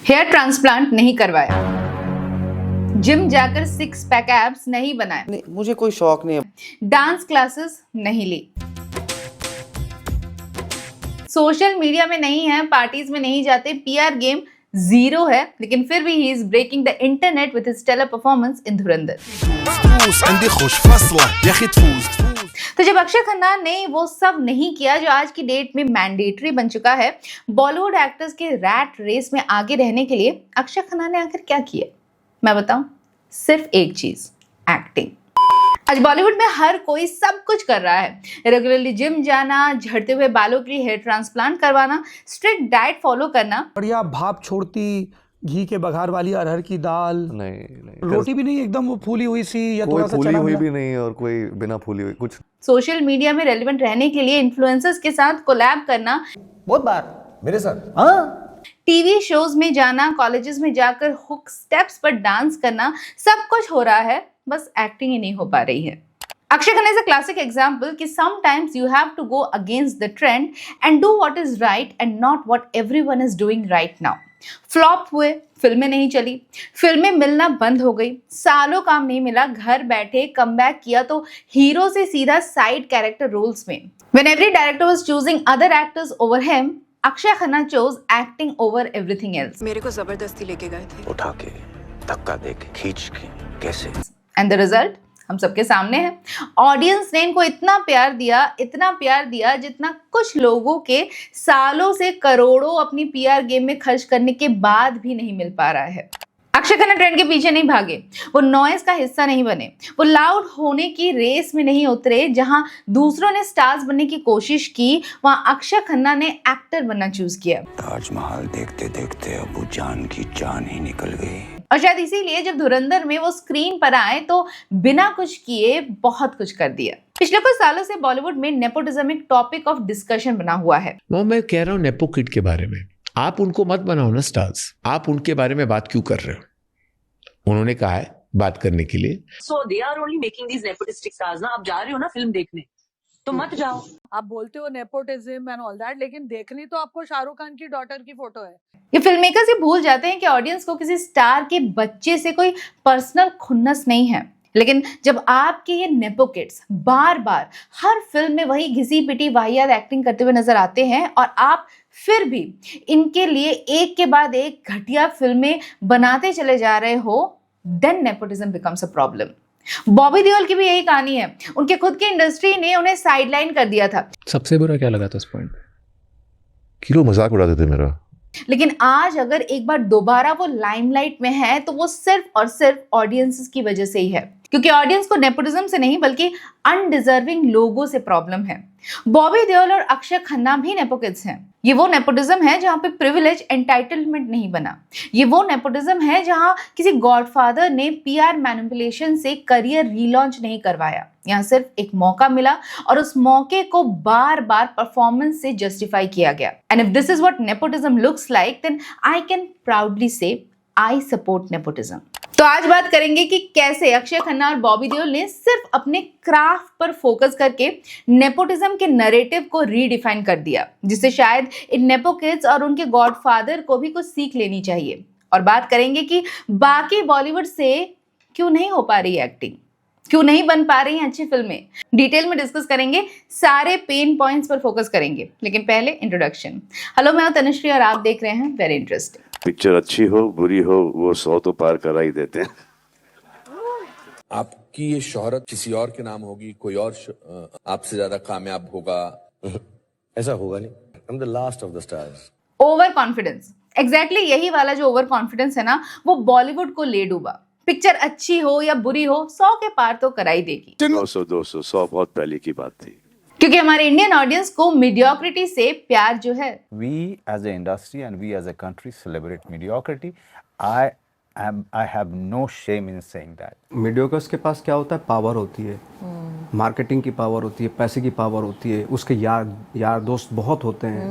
Hair transplant नहीं करवाया, gym जाकर 6 पैक एब्स नहीं बनाए, नहीं, मुझे कोई शौक नहीं है। डांस क्लासेस नहीं ली, सोशल मीडिया में नहीं है, पार्टीज में नहीं जाते, पीआर गेम 0 है, लेकिन फिर भी he is breaking the internet with his stellar performance in Dhurandhar. तो जब अक्षय खन्ना ने वो सब नहीं किया जो आज की डेट में मैंडेटरी बन चुका है, बॉलीवुड एक्टर्स के रैट रेस में आगे रहने के लिए अक्षय खन्ना ने आखिर क्या किया? मैं बताऊं, सिर्फ एक चीज, एक्टिंग। आज बॉलीवुड में हर कोई सब कुछ कर रहा है, रेगुलरली जिम जाना, झड़ते हुए बालों के लिए हेयर ट्रांसप्लांट करवाना, स्ट्रिक्ट डाइट फॉलो करना, बढ़िया भाप छोड़ती घी के बघार वाली अरहर की दाल, नहीं रोटी भी नहीं एकदम वो फूली हुई सी या कोई थोड़ा सा फूली चना हुई मिला। भी नहीं और कोई बिना फूली हुई कुछ। सोशल मीडिया में रेलेवेंट रहने के लिए इन्फ्लुएंसर्स के साथ कोलैब करना, बहुत बार मेरे साथ। हाँ, टीवी शोज में जाना, कॉलेजेस में जाकर हुक स्टेप्स पर डांस करना, सब कुछ हो रहा है, बस एक्टिंग ही नहीं हो पा रही है। Akshay Khanna is a classic example कि sometimes you have to go against the trend and do what is right and not what everyone is doing right now. Flop हुए, फिल्में नहीं चली, फिल्में मिलना बंद हो गई, सालों काम नहीं मिला, घर बैठे कमबैक किया तो हीरो से सीधा साइड कैरेक्टर रोल्स में। When every director was choosing other actors over him, Akshay Khanna chose acting over everything else. मेरे को जबरदस्ती लेके गए थे। उठा के, धक्का दे के, खींच के, कैसे? And the result? हम सबके सामने है। ऑडियंस ने इनको इतना प्यार दिया जितना कुछ लोगों के सालों से करोड़ों अपनी पीआर गेम में खर्च करने के बाद भी नहीं मिल पा रहा है। अक्षय खन्ना ट्रेंड के पीछे नहीं भागे, वो नॉइज का हिस्सा नहीं बने, वो लाउड होने की रेस में नहीं उतरे। जहां दूसरों ने स्टार्स बनने की कोशिश की, वहां अक्षय खन्ना ने एक्टर बनना चूज किया। ताजमहल देखते देखते अबू जान की जान ही निकल गई। और शायद इसीलिए जब धुरंधर में वो स्क्रीन पर आए तो बिना कुछ किए बहुत कुछ कर दिया। पिछले कुछ सालों से बॉलीवुड में नेपोटिज्म एक टॉपिक ऑफ डिस्कशन बना हुआ है। मैं कह रहा हूँ नेपो किड के बारे में, आप उनको मत बनाओ ना स्टार्स, आप उनके बारे में बात क्यों कर रहे हो? उन्होंने कहा है बात करने के लिए। So they are only making these nepotistic stars ना। आप जा रहे हो ना फिल्म देखने, तो मत जाओ। आप बोलते हो नेपोटिज्म एंड ऑल दैट, लेकिन देखनी तो आपको शाहरुख खान की डॉटर की फोटो है। ये फिल्म मेकर्स ये भूल जाते हैं कि ऑडियंस को किसी स्टार के बच्चे से कोई पर्सनल खुन्नस नहीं है। लेकिन जब आपके ये नेपो किड्स बार बार हर फिल्म में वही घिसी पिटी वाहियात एक्टिंग करते हुए नजर आते हैं और आप फिर भी इनके लिए एक के बाद एक घटिया फिल्में बनाते चले जा रहे हो, then nepotism becomes a problem. Bobby Deol की भी यही कहानी है। उनके खुद की इंडस्ट्री ने उन्हें साइडलाइन कर दिया था। सबसे बुरा क्या लगा था उस पॉइंट पे? कि लोग मजाक उड़ाते थे मेरा। लेकिन आज अगर एक बार दोबारा वो लाइमलाइट में है तो वो सिर्फ और सिर्फ ऑडियंस की वजह से ही है, क्योंकि ऑडियंस को नेपोटिज्म से नहीं बल्कि अनडिजर्विंग लोगों से प्रॉब्लम है। बॉबी देओल और अक्षय खन्ना भी नेपो किड्स हैं। ये वो नेपोटिज्म है जहां पे प्रिविलेज एंटाइटलमेंट नहीं बना। ये वो नेपोटिज्म है जहां किसी गॉडफादर ने पीआर मैनिपुलेशन से करियर रीलॉन्च नहीं करवाया। यहाँ सिर्फ एक मौका मिला और उस मौके को बार बार परफॉर्मेंस से जस्टिफाई किया गया। And if this is what nepotism looks like, then I can proudly say I support nepotism. तो आज बात करेंगे कि कैसे अक्षय खन्ना और बॉबी देओल ने सिर्फ अपने क्राफ्ट पर फोकस करके नेपोटिज्म के नैरेटिव को रीडिफाइन कर दिया, जिससे शायद इन नेपो किड्स और उनके गॉडफादर को भी कुछ सीख लेनी चाहिए। और बात करेंगे कि बाकी बॉलीवुड से क्यों नहीं हो पा रही एक्टिंग, क्यों नहीं बन पा रही हैं अच्छी फिल्में। डिटेल में डिस्कस करेंगे, सारे पेन पॉइंट्स पर फोकस करेंगे। लेकिन पहले इंट्रोडक्शन। हेलो, मैं हूं तनुश्री और आप देख रहे हैं वेरी इंटरेस्टिंग। पिक्चर अच्छी हो बुरी हो वो 100 तो पार करा ही देते हैं। आपकी ये शोहरत किसी और के नाम होगी, कोई और आपसे ज्यादा कामयाब होगा। ऐसा होगा नहीं। I'm the last of the stars. Over confidence, exactly यही वाला जो ओवर कॉन्फिडेंस है ना, वो बॉलीवुड को ले डूबा। पिक्चर अच्छी हो या बुरी हो, 100 के पार तो कराई देगी। 200 200 100 बहुत पहले की बात थी, क्योंकि हमारे इंडियन ऑडियंस को मीडियोक्रिटी से प्यार जो है, We as an industry and we as a country celebrate mediocrity. I have no shame in saying that. Mediocres के पास क्या होता है? पावर होती है, मार्केटिंग की पावर होती है, पैसे की पावर होती है, उसके यार दोस्त बहुत होते हैं।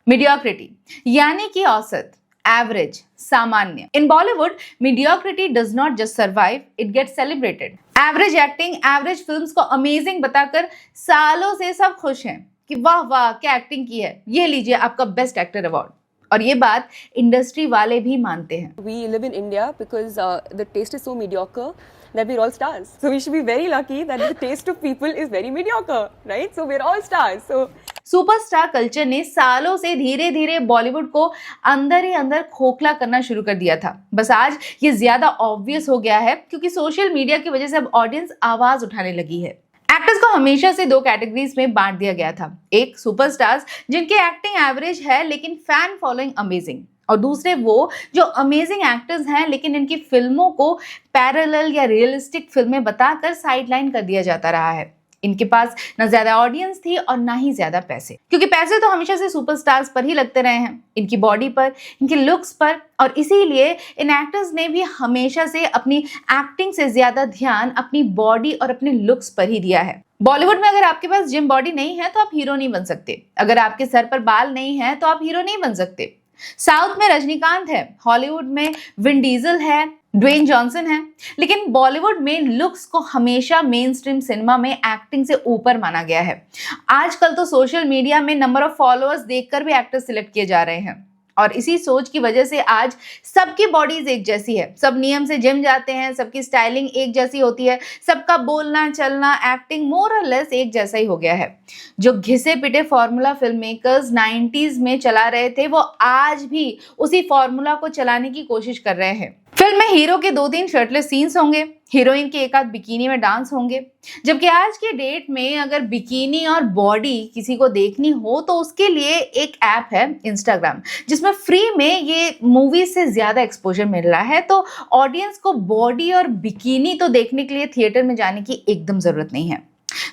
मीडियोक्रिटी यानी कि औसत, एवरेज, सामान्य। In Bollywood mediocrity does not just survive, it gets celebrated. Average acting, average films को अमेजिंग बताकर सालों से सब खुश हैं कि वाह वाह क्या एक्टिंग की है, ये लीजिए आपका बेस्ट एक्टर अवार्ड। और ये बात इंडस्ट्री वाले भी मानते हैं। We live in India because the taste is so mediocre that we're all stars. So we should be very lucky that the taste of people is very mediocre, right? So we're all stars. So superstar culture ने सालों से धीरे धीरे बॉलीवुड को अंदर ही अंदर खोखला करना शुरू कर दिया था। बस आज ये ज्यादा ऑब्वियस हो गया है क्योंकि सोशल मीडिया की वजह से अब ऑडियंस आवाज उठाने लगी है। एक्टर्स को हमेशा से दो कैटेगरीज में बांट दिया गया था। एक सुपरस्टार्स जिनकी एक्टिंग एवरेज है लेकिन फैन फॉलोइंग अमेजिंग, और दूसरे वो जो अमेजिंग एक्टर्स हैं लेकिन इनकी फिल्मों को पैरेलल या रियलिस्टिक फिल्में बताकर साइडलाइन कर दिया जाता रहा है। इनके पास ना ज्यादा ऑडियंस थी और ना ही ज्यादा पैसे, क्योंकि पैसे तो हमेशा से सुपरस्टार्स पर ही लगते रहे हैं, इनकी बॉडी पर, इनके लुक्स पर, और इसीलिए इन एक्टर्स ने भी हमेशा से अपनी एक्टिंग से ज्यादा ध्यान अपनी बॉडी और अपने लुक्स पर ही दिया है। बॉलीवुड में अगर आपके पास जिम बॉडी नहीं है तो आप हीरो नहीं बन सकते, अगर आपके सर पर बाल नहीं है तो आप हीरो नहीं बन सकते। साउथ में रजनीकांत है, हॉलीवुड में विन डीजल है, ड्वेन जॉनसन है, लेकिन बॉलीवुड में लुक्स को हमेशा मेन स्ट्रीम सिनेमा में एक्टिंग से ऊपर माना गया है। आजकल तो सोशल मीडिया में नंबर ऑफ फॉलोअर्स देखकर भी एक्टर सिलेक्ट किए जा रहे हैं, और इसी सोच की वजह से आज सबकी बॉडीज एक जैसी है, सब नियम से जिम जाते हैं, सबकी स्टाइलिंग एक जैसी होती है, सबका बोलना चलना एक्टिंग मोर और लेस एक जैसा ही हो गया है। जो घिसे पिटे फॉर्मूला फिल्म मेकर्स 90s में चला रहे थे वो आज भी उसी फॉर्मूला को चलाने की कोशिश कर रहे हैं। फिल्म में हीरो के 2-3 शर्टलेस सीन्स होंगे, हीरोइन के एक आध बिकिनी में डांस होंगे, जबकि आज के डेट में अगर बिकिनी और बॉडी किसी को देखनी हो तो उसके लिए एक ऐप है इंस्टाग्राम, जिसमें फ्री में ये मूवीज से ज्यादा एक्सपोजर मिल रहा है। तो ऑडियंस को बॉडी और बिकिनी तो देखने के लिए थिएटर में जाने की एकदम जरूरत नहीं है।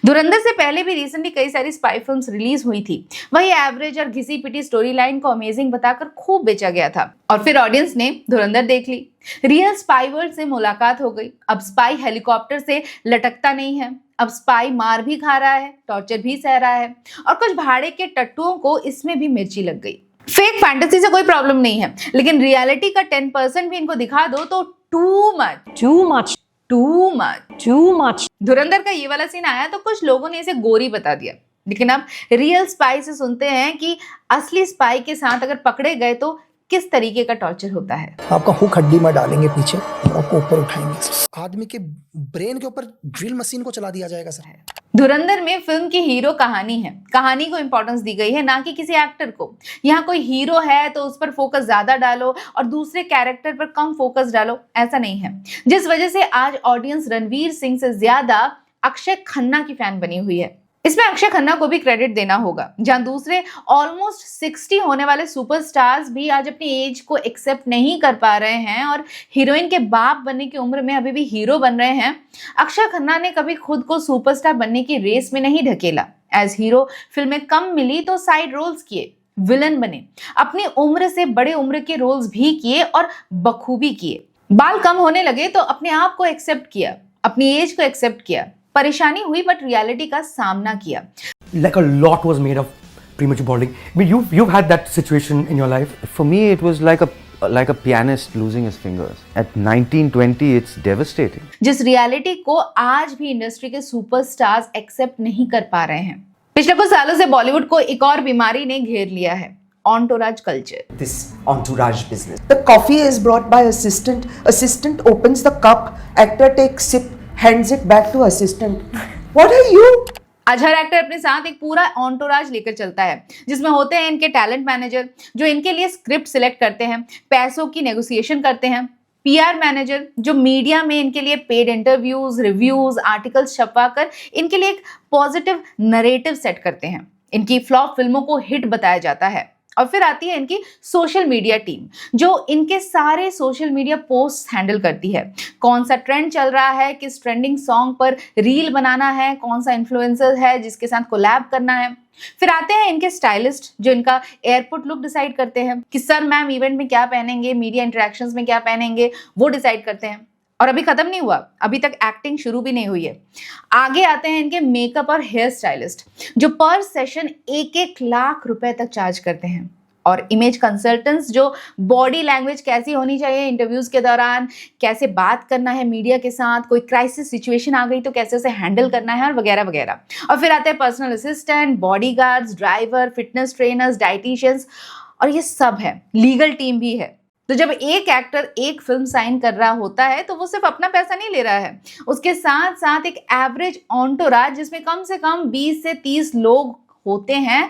धुरंधर से पहले भी रिसेंटली कई सारी स्पाई फिल्म्स रिलीज हुई थी, वही एवरेज और घिसी पिटी स्टोरी लाइन को अमेजिंग बताकर खूब बेचा गया था, और फिर ऑडियंस ने धुरंधर देख ली, रियल स्पाई वर्ल्ड से मुलाकात हो गई। अब स्पाई हेलीकॉप्टर से लटकता नहीं है, अब स्पाई मार भी खा रहा है, टॉर्चर भी सह रहा है, और कुछ भाड़े के टट्टुओं को इसमें भी मिर्ची लग गई। फेक फैंटेसी से कोई प्रॉब्लम नहीं है, लेकिन रियलिटी का 10% भी इनको दिखा दो तो टू मच। धुरंधर का ये वाला सीन आया तो कुछ लोगों ने इसे गोरी बता दिया, लेकिन अब रियल स्पाई से सुनते हैं कि असली स्पाई के साथ अगर पकड़े गए तो किस तरीके का टॉर्चर होता है। आपका हुक हड्डी में डालेंगे पीछे और आपको ऊपर उठाएंगे, आदमी के ब्रेन के ऊपर ड्रिल मशीन को चला दिया जाएगा सर। धुरंधर में फिल्म की हीरो कहानी है, कहानी को इंपॉर्टेंस दी गई है, ना कि किसी एक्टर को। यहाँ कोई हीरो है तो उस पर फोकस ज्यादा डालो और दूसरे कैरेक्टर पर कम फोकस डालो, ऐसा नहीं है। जिस वजह से आज ऑडियंस रणवीर सिंह से ज्यादा अक्षय खन्ना की फैन बनी हुई है। इसमें अक्षय खन्ना को भी क्रेडिट देना होगा, जहां दूसरे ऑलमोस्ट 60 होने वाले सुपरस्टार्स भी आज अपनी एज को एक्सेप्ट नहीं कर पा रहे हैं और हीरोइन के बाप बनने की उम्र में अभी भी हीरो बन रहे हैं। अक्षय खन्ना ने कभी खुद को सुपरस्टार बनने की रेस में नहीं ढकेला। एज हीरो फिल्में कम मिली तो साइड रोल्स किए, विलन बने, अपनी उम्र से बड़े उम्र के रोल्स भी किए और बखूबी किए। बाल कम होने लगे तो अपने आप को एक्सेप्ट किया, अपनी एज को एक्सेप्ट किया, परेशानी हुई बट रियलिटी का सामना किया। Like a lot was made of premature balding. I mean, you've had that situation in your life. For me, it was like a pianist losing his fingers. At 19-20, it's devastating. जिस reality को आज भी industry के superstars accept नहीं कर पा रहे हैं। पिछले कुछ सालों से बॉलीवुड को एक और बीमारी ने घेर लिया है, entourage culture. This entourage business. The coffee is brought by assistant. Assistant opens the cup. Actor takes sip. Hands it back to assistant. What are you? आज हर एक्टर अपने साथ एक पूरा एंटोराज लेकर चलता है, जिसमें होते हैं इनके टैलेंट मैनेजर जो इनके लिए स्क्रिप्ट सिलेक्ट करते हैं, पैसों की नेगोशिएशन करते हैं, पीआर मैनेजर जो मीडिया में इनके लिए पेड इंटरव्यूज, रिव्यूज, आर्टिकल्स छपवाकर इनके लिए एक पॉजिटिव नरेटिव सेट करते हैं, इनकी फ्लॉप फिल्मों को हिट बताया जाता है। और फिर आती है इनकी सोशल मीडिया टीम जो इनके सारे सोशल मीडिया पोस्ट हैंडल करती है, कौन सा ट्रेंड चल रहा है, किस ट्रेंडिंग सॉन्ग पर रील बनाना है, कौन सा इन्फ्लुएंसर है जिसके साथ कोलैब करना है। फिर आते हैं इनके स्टाइलिस्ट जो इनका एयरपोर्ट लुक डिसाइड करते हैं कि सर मैम इवेंट में क्या पहनेंगे, मीडिया इंटरेक्शंस में क्या पहनेंगे, वो डिसाइड करते हैं। और अभी खत्म नहीं हुआ, अभी तक एक्टिंग शुरू भी नहीं हुई है। आगे आते हैं इनके मेकअप और हेयर स्टाइलिस्ट जो पर सेशन 1-1 लाख रुपए तक चार्ज करते हैं, और इमेज कंसल्टेंट्स जो बॉडी लैंग्वेज कैसी होनी चाहिए इंटरव्यूज के दौरान, कैसे बात करना है मीडिया के साथ, कोई क्राइसिस सिचुएशन आ गई तो कैसे उसे हैंडल करना है, और वगैरह वगैरह। और फिर आते हैं personal assistant, bodyguards, driver, fitness trainers, dieticians, और ये सब है, लीगल टीम भी है। तो जब एक एक्टर एक फिल्म साइन कर रहा होता है तो वो सिर्फ अपना पैसा नहीं ले रहा है, उसके साथ साथ एक एवरेज ऑन्टोराज जिसमें कम से कम 20 से 30 लोग होते हैं।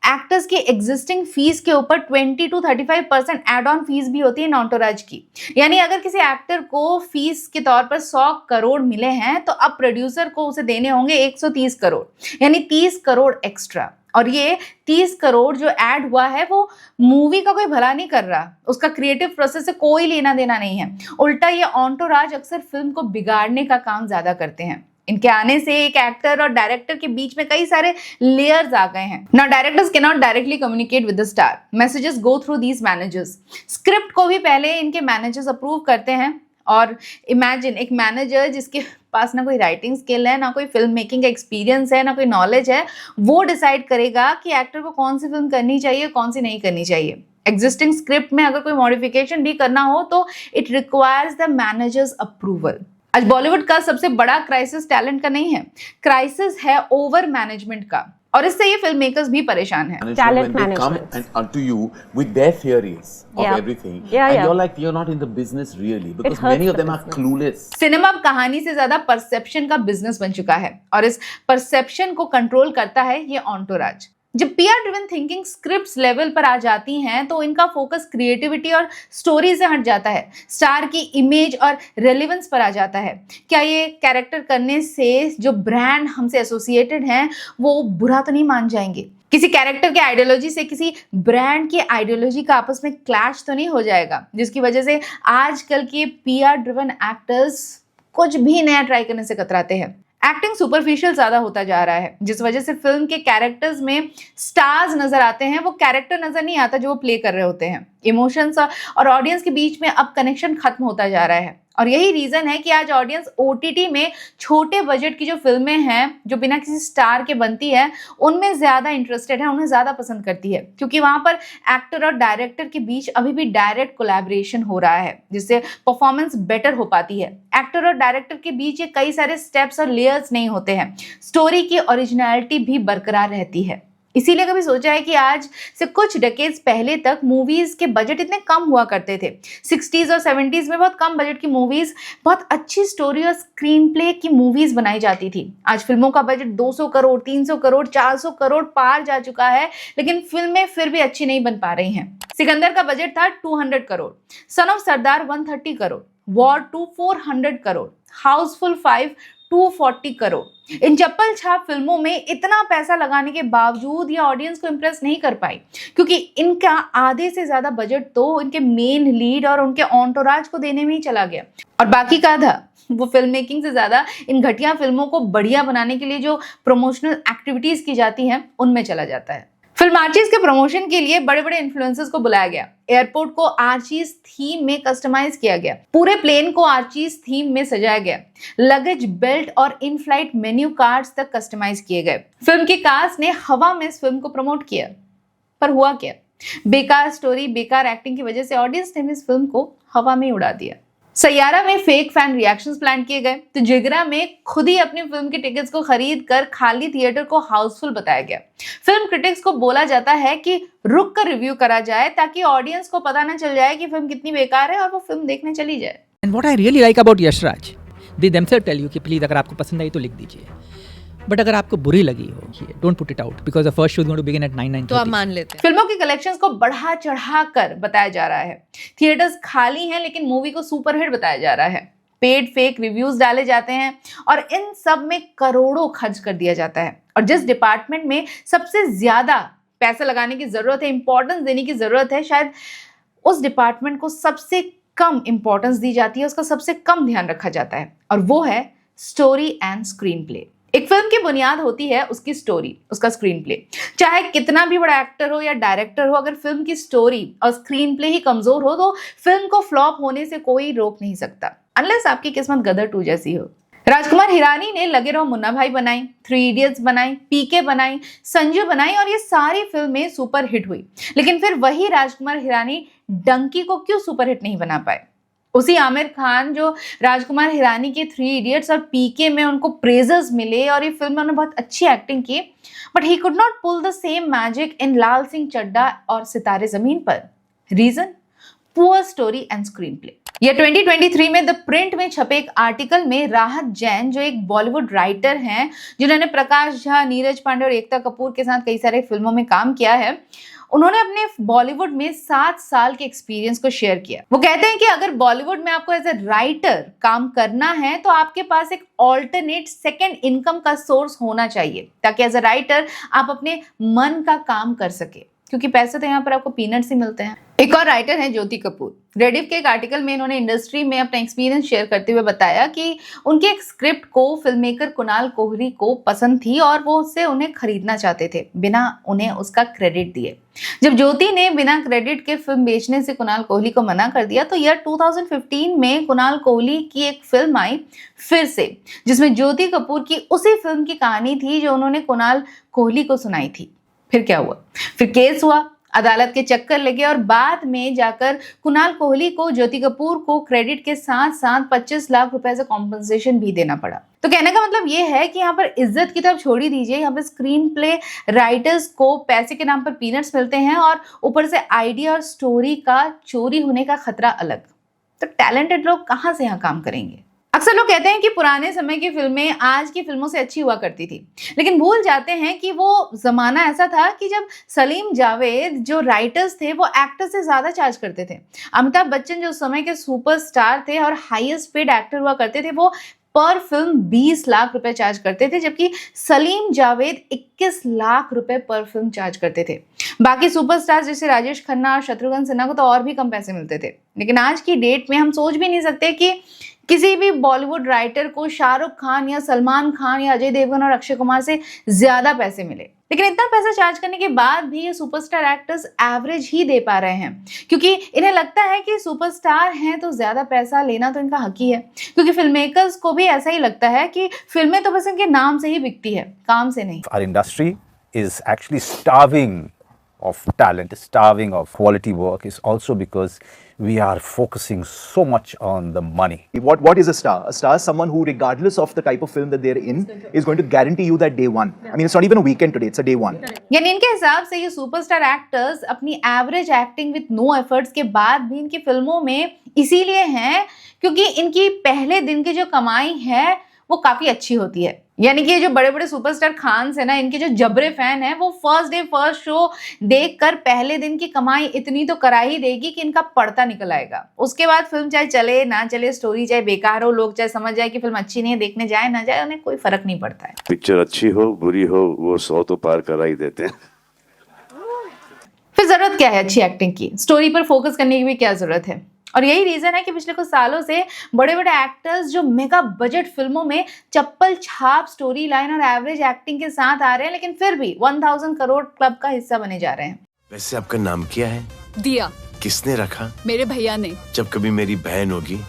एक्टर्स की एग्जिस्टिंग फीस के ऊपर 20 to 35% एड ऑन फीस भी होती है नॉन्टोराज की। यानी अगर किसी एक्टर को फीस के तौर पर 100 करोड़ मिले हैं तो अब प्रोड्यूसर को उसे देने होंगे 130 करोड़, यानी 30 करोड़ एक्स्ट्रा। और ये 30 करोड़ जो ऐड हुआ है वो मूवी का कोई भला नहीं कर रहा, उसका क्रिएटिव प्रोसेस से कोई लेना देना नहीं है। उल्टा ये ऑन्टोराज अक्सर फिल्म को बिगाड़ने का काम ज्यादा करते हैं। इनके आने से एक एक्टर और डायरेक्टर के बीच में कई सारे लेयर्स आ गए हैं। Now directors can not directly communicate with the star, messages go through these managers. Script को भी पहले इनके मैनेजर्स अप्रूव करते हैं। और इमेजिन एक मैनेजर जिसके पास ना कोई राइटिंग स्किल है, ना कोई फिल्म मेकिंग का एक्सपीरियंस है, ना कोई नॉलेज है, वो डिसाइड करेगा कि एक्टर को कौन सी फिल्म करनी चाहिए, कौन सी नहीं करनी चाहिए। एग्जिस्टिंग स्क्रिप्ट में अगर कोई मॉडिफिकेशन भी करना हो तो it requires the managers approval. आज बॉलीवुड का सबसे बड़ा क्राइसिस टैलेंट का नहीं है, क्राइसिस है ओवर मैनेजमेंट का, और इससे ये फिल्म मेकर्स भी परेशान हैं। Talent management. Come to you with their theories of everything, and you're like, you're not in the business really, because many of them are clueless. Cinema अब कहानी से ज्यादा परसेप्शन का बिजनेस बन चुका है, और इस परसेप्शन को कंट्रोल करता है ये ऑन्टोराज। जब PR driven thinking scripts level पर आ जाती हैं तो इनका फोकस क्रिएटिविटी और स्टोरी से हट जाता है, स्टार की इमेज और रेलेवेंस पर आ जाता है। क्या ये कैरेक्टर करने से जो ब्रांड हमसे एसोसिएटेड हैं वो बुरा तो नहीं मान जाएंगे? किसी कैरेक्टर के आइडियोलॉजी से किसी ब्रांड की आइडियोलॉजी का आपस में क्लैश तो नहीं हो जाएगा, जिसकी वजह से आजकल के पीआर ड्रिवन एक्टर्स कुछ भी नया ट्राई करने से कतराते हैं। एक्टिंग सुपरफिशियल ज्यादा होता जा रहा है, जिस वजह से फिल्म के कैरेक्टर्स में स्टार्स नजर आते हैं, वो कैरेक्टर नजर नहीं आता जो वो प्ले कर रहे होते हैं। इमोशंस और ऑडियंस के बीच में अब कनेक्शन खत्म होता जा रहा है, और यही रीजन है कि आज ऑडियंस ओटीटी में छोटे बजट की जो फिल्में हैं जो बिना किसी स्टार के बनती है उनमें ज्यादा इंटरेस्टेड है, उन्हें ज्यादा पसंद करती है, क्योंकि वहां पर एक्टर और डायरेक्टर के बीच अभी भी डायरेक्ट कोलैबोरेशन हो रहा है, जिससे परफॉर्मेंस बेटर हो पाती है। एक्टर और डायरेक्टर के बीच ये कई सारे स्टेप्स और लेयर्स नहीं होते हैं, स्टोरी की ओरिजिनलिटी भी बरकरार रहती है। इसीलिए कभी सोचा है कि आज से कुछ डेकेड्स पहले तक मूवीज के बजट इतने कम हुआ करते थे। 60s और 70s में बहुत कम बजट की मूवीज, बहुत अच्छी स्टोरी और स्क्रीन प्ले की मूवीज बनाई जाती थी। आज फिल्मों का बजट 200 करोड़, 300 करोड़, 400 करोड़ पार जा चुका है, लेकिन फिल्में फिर भी अच्छी नहीं बन पा रही हैं। सिकंदर का बजट था 200 crore, Son of Sardaar 130 crore, War 2 400 crore, Housefull 5 240 crore. इन चप्पल छाप फिल्मों में इतना पैसा लगाने के बावजूद ये ऑडियंस को इंप्रेस नहीं कर पाई, क्योंकि इनका आधे से ज्यादा बजट तो इनके मेन लीड और उनके ऑन्टोराज को देने में ही चला गया, और बाकी का आधा वो फिल्म मेकिंग से ज्यादा इन घटिया फिल्मों को बढ़िया बनाने के लिए जो प्रमोशनल एक्टिविटीज की जाती हैं उनमें चला जाता है। फिल्म आर्चीज के प्रमोशन के लिए बड़े बड़े इन्फ्लुएंसर्स को बुलाया गया, एयरपोर्ट को आर्चीज थीम में कस्टमाइज किया गया, पूरे प्लेन को आर्चीज थीम में सजाया गया, लगेज बेल्ट और इन फ्लाइट मेन्यू कार्ड्स तक कस्टमाइज किए गए। फिल्म के कास्ट ने हवा में इस फिल्म को प्रमोट किया, पर हुआ क्या? बेकार स्टोरी, बेकार एक्टिंग की वजह से ऑडियंस ने इस फिल्म को हवा में उड़ा दिया। सैयारा में फेक फैन रिएक्शंस प्लान किए गए, तो जिगरा में खुद ही अपनी फिल्म के टिकट्स को खरीद कर खाली थिएटर को हाउसफुल बताया गया। फिल्म क्रिटिक्स को बोला जाता है कि रुक कर रिव्यू करा जाए ताकि ऑडियंस को पता न चल जाए कि फिल्म कितनी बेकार है और वो फिल्म देखने चली जाए। And what I really like about Yash Raj, they themselves tell you कि प्लीज अगर आपको पसंद आई तो लिख दीजिए, बट अगर आपको बुरी लगी हो don't put it out because the first show is going to begin at 9:30 तो आप मान लेते हैं। फिल्मों के कलेक्शंस को बढ़ा चढ़ा कर बताया जा रहा है, थिएटर्स खाली हैं लेकिन मूवी को सुपरहिट बताया जा रहा है, पेड फेक रिव्यूज डाले जाते हैं और इन सब में करोड़ों खर्च कर दिया जाता है। और जिस डिपार्टमेंट में सबसे ज्यादा पैसा लगाने की जरूरत है, इंपॉर्टेंस देने की जरूरत है, शायद उस डिपार्टमेंट को सबसे कम इंपॉर्टेंस दी जाती है, उसका सबसे कम ध्यान रखा जाता है, और वो है स्टोरी एंड स्क्रीन प्ले। एक फिल्म की बुनियाद होती है उसकी स्टोरी, उसका स्क्रीन प्ले। चाहे कितना भी बड़ा एक्टर हो या डायरेक्टर हो, अगर फिल्म की स्टोरी और स्क्रीन प्ले ही कमजोर हो तो फिल्म को फ्लॉप होने से कोई रोक नहीं सकता, अनलेस आपकी किस्मत गदर 2 जैसी हो। राजकुमार हिरानी ने लगे रहो मुन्ना भाई बनाई, 3 इडियट्स बनाई, पीके बनाई, संजू बनाई, और ये सारी फिल्में सुपर हिट हुई। लेकिन फिर वही राजकुमार हिरानी डंकी को क्यों सुपर हिट नहीं बना पाए? उसी आमिर खान जो राजकुमार हिरानी के 3 इडियट्स और पीके में उनको प्रेजेस मिले और ये फिल्म में उन्होंने बहुत अच्छी एक्टिंग की, but he could not pull the same magic in Lal Singh Chaddha और Sitaare Zameen Par. Reason? Poor story and screenplay. यह 2023 में द प्रिंट में छपे एक आर्टिकल में राहत जैन, जो एक बॉलीवुड राइटर हैं जिन्होंने प्रकाश झा, नीरज पांडे और एकता कपूर के साथ कई सारे फिल्मों में काम किया है, उन्होंने अपने बॉलीवुड में 7 साल के एक्सपीरियंस को शेयर किया। वो कहते हैं कि अगर बॉलीवुड में आपको एज ए राइटर काम करना है तो आपके पास एक ऑल्टरनेट सेकेंड इनकम का सोर्स होना चाहिए, ताकि एज ए राइटर आप अपने मन का काम कर सके, क्योंकि पैसे तो यहाँ पर आपको पीनट्स ही मिलते हैं। एक और राइटर है ज्योति कपूर। रेडिफ के एक आर्टिकल में इन्होंने इंडस्ट्री में अपना एक्सपीरियंस शेयर करते हुए बताया कि उनके एक स्क्रिप्ट को फिल्म मेकर कुणाल कोहली को पसंद थी और वो उससे उन्हें खरीदना चाहते थे बिना उन्हें उसका क्रेडिट दिए। जब ज्योति ने बिना क्रेडिट के फिल्म बेचने से कुणाल कोहली को मना कर दिया तो ईयर 2015 में कुणाल कोहली की एक फिल्म आई फिर से, जिसमें ज्योति कपूर की उसी फिल्म की कहानी थी जो उन्होंने कुणाल कोहली को सुनाई थी। फिर क्या हुआ? फिर केस हुआ, अदालत के चक्कर लगे और बाद में जाकर कुणाल कोहली को ज्योति कपूर को क्रेडिट के साथ साथ 25 लाख रुपए से कॉम्पनसेशन भी देना पड़ा। तो कहने का मतलब ये है कि यहाँ पर इज्जत की तरफ छोड़ ही दीजिए, यहाँ पर स्क्रीन प्ले राइटर्स को पैसे के नाम पर पीनट्स मिलते हैं और ऊपर से आइडिया और स्टोरी का चोरी होने का खतरा अलग। तो टैलेंटेड लोग कहाँ से यहाँ काम करेंगे? अक्सर लोग कहते हैं कि पुराने समय की फिल्में आज की फिल्मों से अच्छी हुआ करती थी, लेकिन भूल जाते हैं कि वो जमाना ऐसा था कि जब सलीम जावेद जो राइटर्स थे वो एक्टर्स से ज्यादा चार्ज करते थे। अमिताभ बच्चन जो उस समय के सुपरस्टार थे और हाईएस्ट पेड एक्टर हुआ करते थे, वो पर फिल्म 20 लाख रुपए चार्ज करते थे, जबकि सलीम जावेद 21 लाख रुपए पर फिल्म चार्ज करते थे। बाकी सुपरस्टार्स जैसे राजेश खन्ना और शत्रुघ्न सिन्हा को तो और भी कम पैसे मिलते थे। लेकिन आज की डेट में हम सोच भी नहीं सकते कि किसी भी बॉलीवुड राइटर को शाहरुख खान या सलमान खान या अजय देवगन और अक्षय कुमार से ज्यादा पैसे मिले। लेकिन इतना पैसा चार्ज करने के बाद भी ये सुपरस्टार एक्टर्स एवरेज ही दे पा रहे हैं, क्योंकि इन्हें लगता है कि सुपरस्टार हैं तो ज्यादा पैसा लेना तो इनका हक ही है। क्योंकि फिल्म मेकर्स को भी ऐसा ही लगता है कि फिल्में तो बस इनके नाम से ही बिकती है, काम से नहीं। Our industry is actually starving of talent, starving of quality work, is also because we are focusing so much on the money. What is a star? A star is someone who, regardless of the type of film that they're in, is going to guarantee you that day one. I mean, it's not even a weekend today; it's a day one. यानी इनके हिसाब से ये superstar actors अपनी average acting with no efforts के बाद भी इनकी फिल्मों में इसीलिए हैं क्योंकि इनकी पहले दिन की जो कमाई है वो काफी अच्छी होती है। यानी कि ये जो बड़े बड़े सुपरस्टार खान्स है ना, इनके जो जबरे फैन हैं वो फर्स्ट डे फर्स्ट शो देखकर पहले दिन की कमाई इतनी तो करा ही देगी कि इनका पड़ता निकल आएगा। उसके बाद फिल्म चाहे चले ना चले, स्टोरी चाहे बेकार हो, लोग चाहे समझ जाए कि फिल्म अच्छी नहीं है, देखने जाए ना जाए, उन्हें कोई फर्क नहीं पड़ता है। पिक्चर अच्छी हो बुरी हो वो 100 तो पार करा ही देते हैं। फिर जरूरत क्या है अच्छी एक्टिंग की? स्टोरी पर फोकस करने की भी क्या जरूरत है? और यही रीजन है कि पिछले कुछ सालों से बड़े बड़े एक्टर्स जो मेगा बजट फिल्मों में चप्पल छाप स्टोरी लाइन और एवरेज एक्टिंग के साथ आ रहे हैं, लेकिन फिर भी 1000 करोड़ क्लब का हिस्सा बने जा रहे हैं। वैसे आपका नाम क्या है? दिया। किसने रखा? मेरे भैया ने। जब कभी मेरी बहन होगी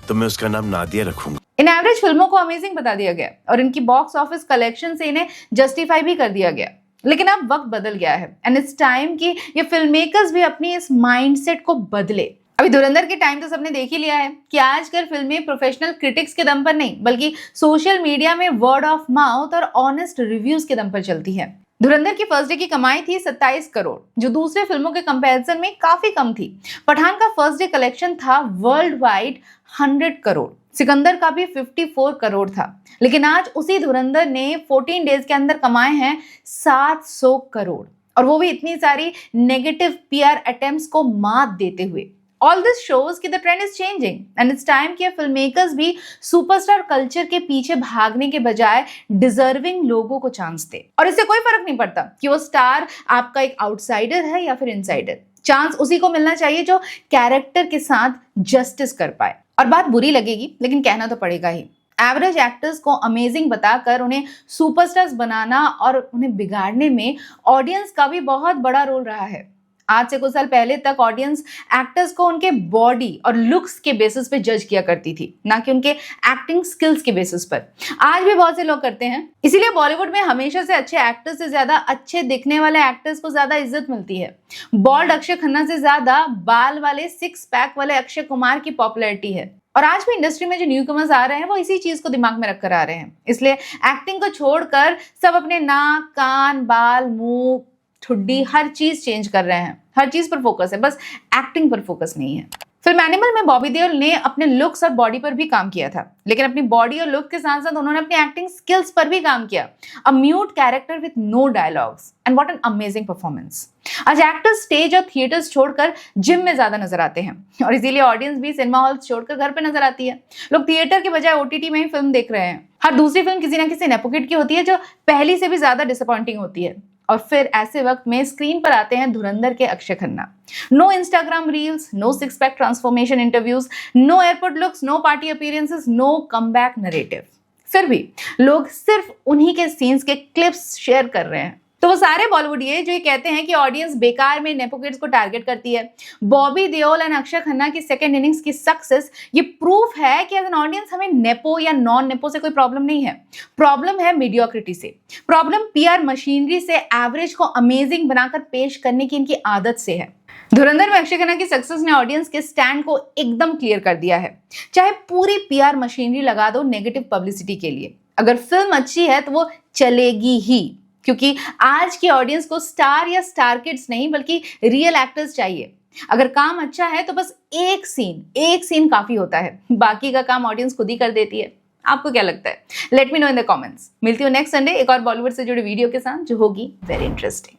तो मैं उसका नाम नादिया रखूंगा। इन एवरेज फिल्मों को अमेजिंग बता दिया गया और इनकी बॉक्स ऑफिस कलेक्शन से इन्हें जस्टिफाई भी कर दिया गया। लेकिन अब वक्त बदल गया है एंड इट्स टाइम कि ये फिल्म मेकर्स भी अपनी इस माइंडसेट को बदले। अभी धुरंधर के टाइम तो सबने देख ही लिया है कि आजकल फिल्में प्रोफेशनल क्रिटिक्स के दम पर नहीं बल्कि सोशल मीडिया में वर्ड ऑफ माउथ और ऑनेस्ट रिव्यूज के दम पर चलती है। धुरंधर की फर्स्ट डे की कमाई थी 27 करोड़, जो दूसरे फिल्मों के कंपैरिजन में काफी कम थी। पठान का फर्स्ट डे कलेक्शन था वर्ल्ड वाइड 100 करोड़, सिकंदर का भी 54 करोड़ था। लेकिन आज उसी धुरंधर ने 14 डेज के अंदर कमाए हैं 700 करोड़, और वो भी इतनी सारी नेगेटिव पीआर अटेम्प्ट्स को मात देते हुए। All this shows कि the trend is changing and it's time कि फिल्म मेकर्स भी सुपरस्टार कल्चर के पीछे भागने के बजाय डिजर्विंग लोगों को चांस दे। और इससे कोई फर्क नहीं पड़ता कि वो स्टार आपका एक आउटसाइडर है या फिर इनसाइडर, चांस उसी को मिलना चाहिए जो कैरेक्टर के साथ जस्टिस कर पाए। और बात बुरी लगेगी लेकिन कहना तो पड़ेगा ही, एवरेज एक्टर्स को अमेजिंग बताकर उन्हें सुपरस्टार्स बनाना और उन्हें बिगाड़ने में ऑडियंस का भी बहुत बड़ा रोल रहा है। आज से कुछ साल पहले तक ऑडियंस एक्टर्स को उनके बॉडी और लुक्स के बेसिस पे जज किया करती थी, ना कि उनके एक्टिंग स्किल्स के बेसिस पर। आज भी बहुत से लोग करते हैं। इसीलिए बॉलीवुड में हमेशा से अच्छे एक्टर्स से ज्यादा अच्छे दिखने वाले एक्टर्स को ज्यादा इज्जत मिलती है। बॉल्ड अक्षय खन्ना से ज्यादा बाल वाले 6 पैक वाले अक्षय कुमार की पॉपुलैरिटी है। और आज भी इंडस्ट्री में जो न्यूकमर्स आ रहे हैं वो इसी चीज को दिमाग में रखकर आ रहे हैं। इसलिए एक्टिंग को छोड़कर सब अपने नाक, कान, बाल, मुंह, ठुड्डी हर चीज चेंज कर रहे हैं। हर चीज पर फोकस है, बस एक्टिंग पर फोकस नहीं है। फिल्म एनिमल में बॉबी देओल ने अपने लुक्स और बॉडी पर भी काम किया था, लेकिन अपनी बॉडी और लुक के साथ साथ उन्होंने अपनी एक्टिंग स्किल्स पर भी काम किया। A mute character with no dialogues and what an amazing performance. आज एक्टर्स स्टेज और थिएटर्स छोड़कर जिम में ज्यादा नजर आते हैं और इसीलिए ऑडियंस भी सिनेमा हॉल्स छोड़कर घर पे नजर आती है। लोग थिएटर के बजाय ओटीटी में ही फिल्म देख रहे हैं। हर दूसरी फिल्म किसी ना किसी नेपोकिड की होती है जो पहली से भी ज्यादा डिसअपॉइंटिंग होती है। और फिर ऐसे वक्त में स्क्रीन पर आते हैं धुरंधर के Akshaye Khanna. No Instagram reels, no 6 pack transformation interviews, no airport looks, no party appearances, no comeback narrative. फिर भी लोग सिर्फ उन्हीं के सीन्स के क्लिप्स शेयर कर रहे हैं। तो वो सारे बॉलीवुडिये जो ये कहते हैं कि ऑडियंस बेकार में नेपो किड्स को टारगेट करती है, बॉबी देओल एंड अक्षय खन्ना की सेकंड इनिंग्स की सक्सेस ये प्रूफ है कि एज एन ऑडियंस हमें नेपो या नॉन नेपो से कोई प्रॉब्लम नहीं है। प्रॉब्लम है मीडियोक्रिटी से। प्रॉब्लम पीआर मशीनरी से एवरेज को अमेजिंग बनाकर पेश करने की इनकी आदत से है। धुरंधर में अक्षय खन्ना की सक्सेस ने ऑडियंस के स्टैंड को एकदम क्लियर कर दिया है। चाहे पूरी पीआर मशीनरी लगा दो नेगेटिव पब्लिसिटी के लिए, अगर फिल्म अच्छी है तो वो चलेगी ही, क्योंकि आज की ऑडियंस को स्टार या स्टार किड्स नहीं बल्कि रियल एक्टर्स चाहिए। अगर काम अच्छा है तो बस एक सीन काफी होता है, बाकी का काम ऑडियंस खुद ही कर देती है। आपको क्या लगता है? Let me know in the comments. मिलती हूँ नेक्स्ट संडे एक और बॉलीवुड से जुड़े वीडियो के साथ जो होगी वेरी इंटरेस्टिंग।